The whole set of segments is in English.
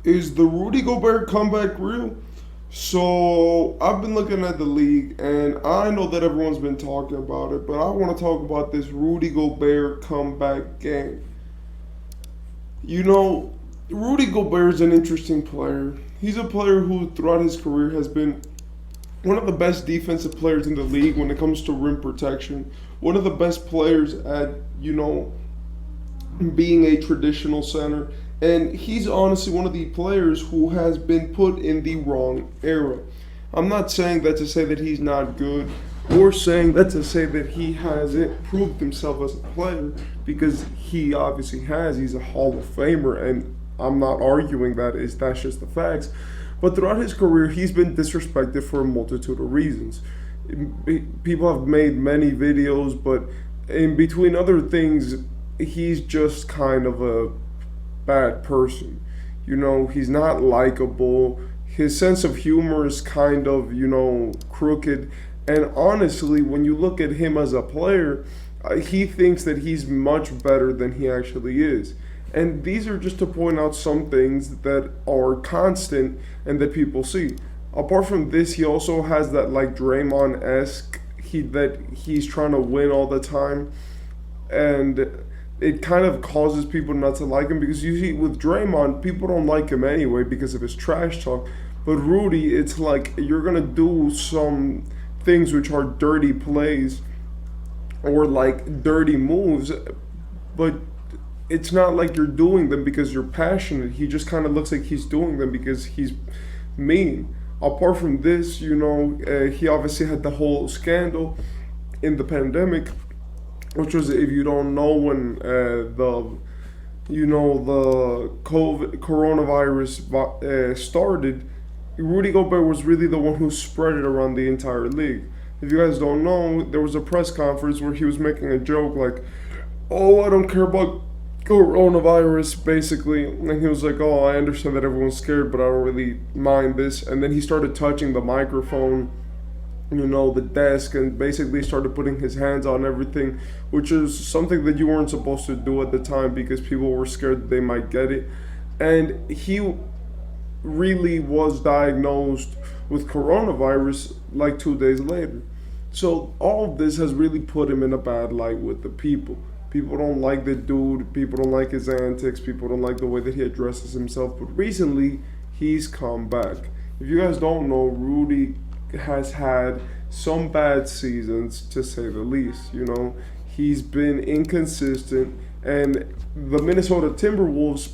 Is the Rudy Gobert comeback real? So I've been looking at the league, and I know that everyone's been talking about it, but I want to talk about this Rudy Gobert comeback game. You know, Rudy Gobert is an interesting player. He's a player who, throughout his career, has been one of the best defensive players in the league when it comes to rim protection. One of the best players at being a traditional center. And he's honestly one of the players who has been put in the wrong era. I'm not saying that to say that he's not good or saying that to say that he hasn't proved himself as a player, because he obviously has. He's a Hall of Famer, and I'm not arguing that. That's just the facts. But throughout his career, he's been disrespected for a multitude of reasons. People have made many videos, but in between other things, he's just kind of a bad person. He's not likable. His sense of humor is kind of, crooked. And honestly, when you look at him as a player, he thinks that he's much better than he actually is. And these are just to point out some things that are constant and that people see. Apart from this, he also has that like Draymond esque that he's trying to win all the time, and it kind of causes people not to like him, because you see with Draymond, people don't like him anyway because of his trash talk. But Rudy, it's like you're gonna do some things which are dirty plays or like dirty moves, but it's not like you're doing them because you're passionate. He just kind of looks like he's doing them because he's mean. Apart from this, he obviously had the whole scandal in the pandemic, which was, if you don't know, when the coronavirus started, Rudy Gobert was really the one who spread it around the entire league. If you guys don't know, there was a press conference where he was making a joke like, "Oh, I don't care about coronavirus," basically. And he was like, "Oh, I understand that everyone's scared, but I don't really mind this." And then he started touching the microphone, the desk, and basically started putting his hands on everything, which is something that you weren't supposed to do at the time because people were scared that they might get it. And he really was diagnosed with coronavirus like 2 days later. So all of this has really put him in a bad light with the people. People don't like the dude. People don't like his antics. People don't like the way that he addresses himself. But recently, he's come back. If you guys don't know, Rudy has had some bad seasons, to say the least. He's been inconsistent, and the Minnesota Timberwolves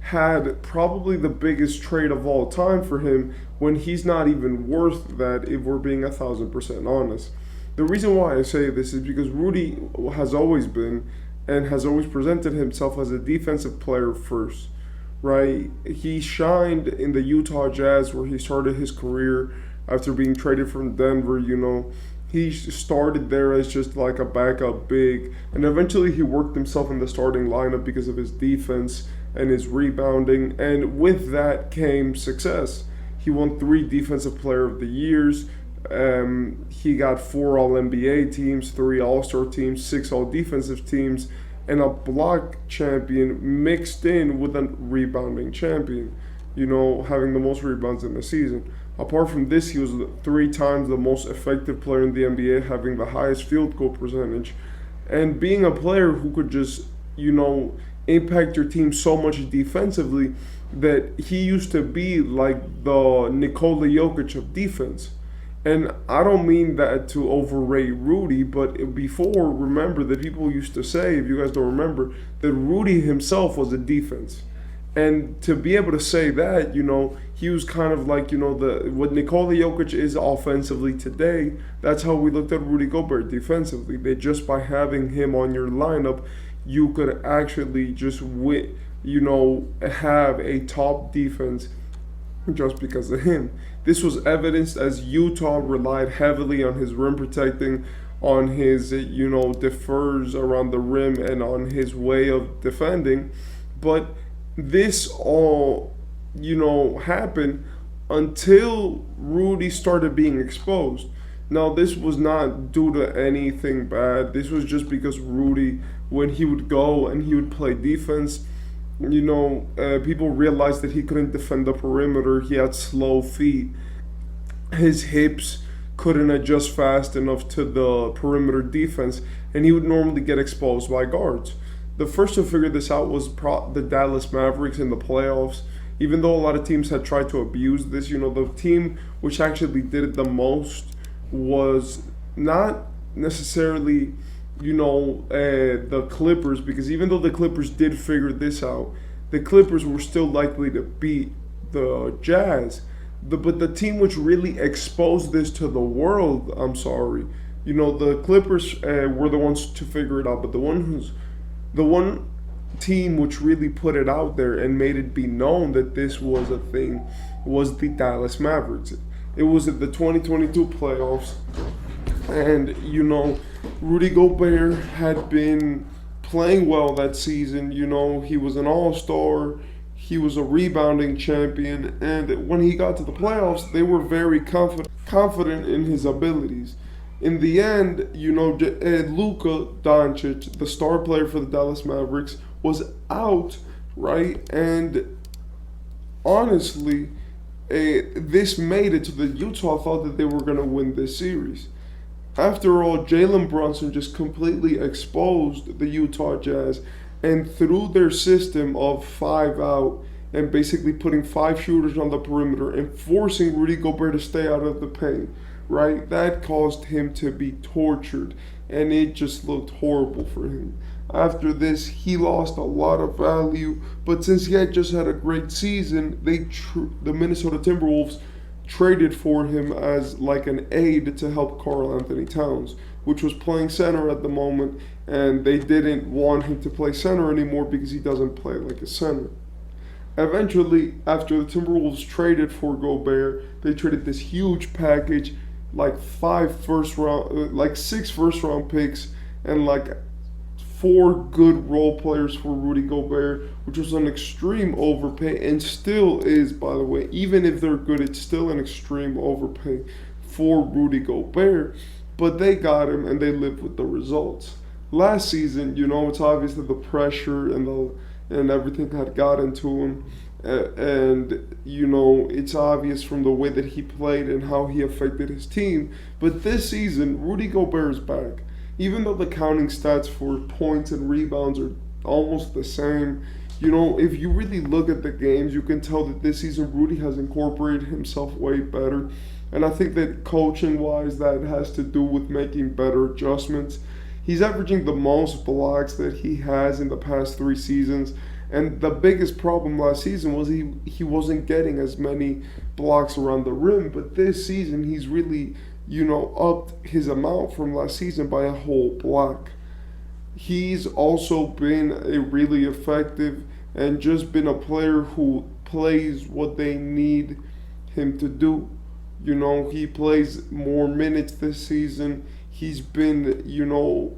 had probably the biggest trade of all time for him when he's not even worth that, if we're being 1,000% honest. The reason why I say this is because Rudy has always been and has always presented himself as a defensive player first, right? He shined in the Utah Jazz, where he started his career after being traded from Denver. He started there as just like a backup big, and eventually he worked himself in the starting lineup because of his defense and his rebounding, and with that came success. He won 3 Defensive Player of the Years. He got 4 All-NBA teams, 3 All-Star teams, 6 All-Defensive teams, and a block champion mixed in with a rebounding champion, having the most rebounds in the season. Apart from this, he was 3 times the most effective player in the NBA, having the highest field goal percentage, and being a player who could just, impact your team so much defensively that he used to be like the Nikola Jokic of defense. And I don't mean that to overrate Rudy, but before, remember that people used to say, if you guys don't remember, that Rudy himself was a defense. And to be able to say that, he was kind of like, what Nikola Jokic is offensively today, that's how we looked at Rudy Gobert defensively. That just by having him on your lineup, you could actually just have a top defense just because of him. This was evidenced as Utah relied heavily on his rim protecting, on his, defers around the rim, and on his way of defending. But this all, happened until Rudy started being exposed. Now, this was not due to anything bad. This was just because Rudy, when he would go and he would play defense, People realized that he couldn't defend the perimeter. He had slow feet. His hips couldn't adjust fast enough to the perimeter defense, and he would normally get exposed by guards. The first to figure this out was the Dallas Mavericks in the playoffs. Even though a lot of teams had tried to abuse this, the team which actually did it the most was not necessarily, the Clippers, because even though the Clippers did figure this out, the Clippers were still likely to beat the Jazz. But the team which really exposed this to the world, I'm sorry, the Clippers were the ones to figure it out. But the one team which really put it out there and made it be known that this was a thing was the Dallas Mavericks. It was at the 2022 playoffs, and Rudy Gobert had been playing well that season. He was an all-star. He was a rebounding champion, and when he got to the playoffs, they were very confident in his abilities. In the end, Luka Doncic, the star player for the Dallas Mavericks, was out, right? And honestly, this made it to the Utah thought that they were going to win this series. After all, Jalen Brunson just completely exposed the Utah Jazz, and through their system of 5 out and basically putting 5 shooters on the perimeter and forcing Rudy Gobert to stay out of the paint, right? That caused him to be tortured, and it just looked horrible for him. After this, he lost a lot of value, but since he had just had a great season, the Minnesota Timberwolves traded for him as like an aide to help Karl Anthony Towns, which was playing center at the moment, and they didn't want him to play center anymore because he doesn't play like a center. Eventually, after the Timberwolves traded for Gobert, they traded this huge package, like 6 first round picks, and like 4 good role players for Rudy Gobert, which was an extreme overpay, and still is, by the way. Even if they're good, it's still an extreme overpay for Rudy Gobert. But they got him, and they lived with the results. Last season, it's obvious that the pressure and everything had gotten to him. And it's obvious from the way that he played and how he affected his team. But this season, Rudy Gobert is back. Even though the counting stats for points and rebounds are almost the same, if you really look at the games, you can tell that this season Rudy has incorporated himself way better. And I think that coaching-wise, that has to do with making better adjustments. He's averaging the most blocks that he has in the past 3 seasons. And the biggest problem last season was he wasn't getting as many blocks around the rim. But this season, he's really, upped his amount from last season by a whole block. He's also been a really effective and just been a player who plays what they need him to do. He plays more minutes this season. He's been,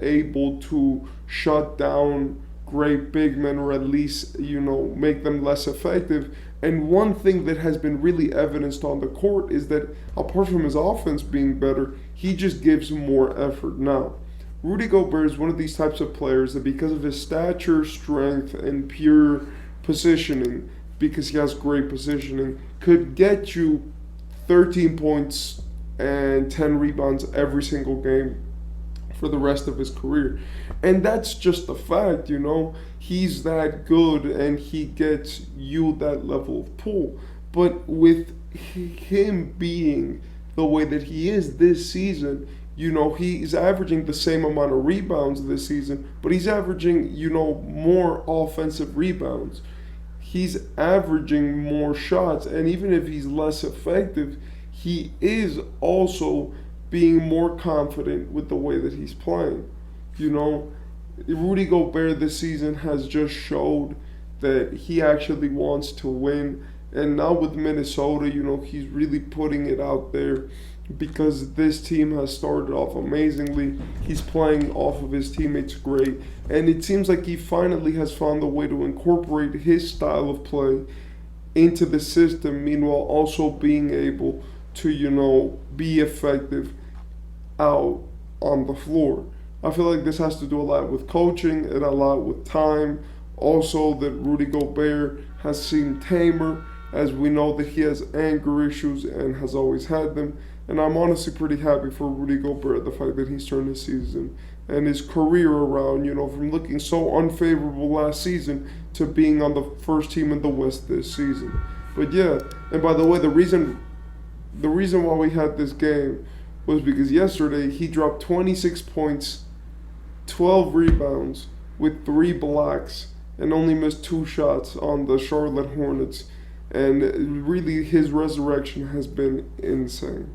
able to shut down great big men, or at least, make them less effective. And one thing that has been really evidenced on the court is that apart from his offense being better, he just gives more effort now. Rudy Gobert is one of these types of players that, because of his stature, strength, and pure positioning, because he has great positioning, could get you 13 points and 10 rebounds every single game for the rest of his career. And that's just a fact, He's that good, and he gets you that level of pull. But with him being the way that he is this season, he's averaging the same amount of rebounds this season, but he's averaging, more offensive rebounds. He's averaging more shots, and even if he's less effective, he is also being more confident with the way that he's playing. Rudy Gobert this season has just showed that he actually wants to win. And now with Minnesota, he's really putting it out there because this team has started off amazingly. He's playing off of his teammates great. And it seems like he finally has found a way to incorporate his style of play into the system, meanwhile also being able to, be effective out on the floor. I feel like this has to do a lot with coaching and a lot with time. Also, that Rudy Gobert has seemed tamer, as we know that he has anger issues and has always had them. And I'm honestly pretty happy for Rudy Gobert, the fact that he's turned his season and his career around, from looking so unfavorable last season to being on the first team in the West this season. But yeah, and by the way, the reason why we had this game was because yesterday he dropped 26 points, 12 rebounds with 3 blocks, and only missed 2 shots on the Charlotte Hornets. And really, his resurrection has been insane.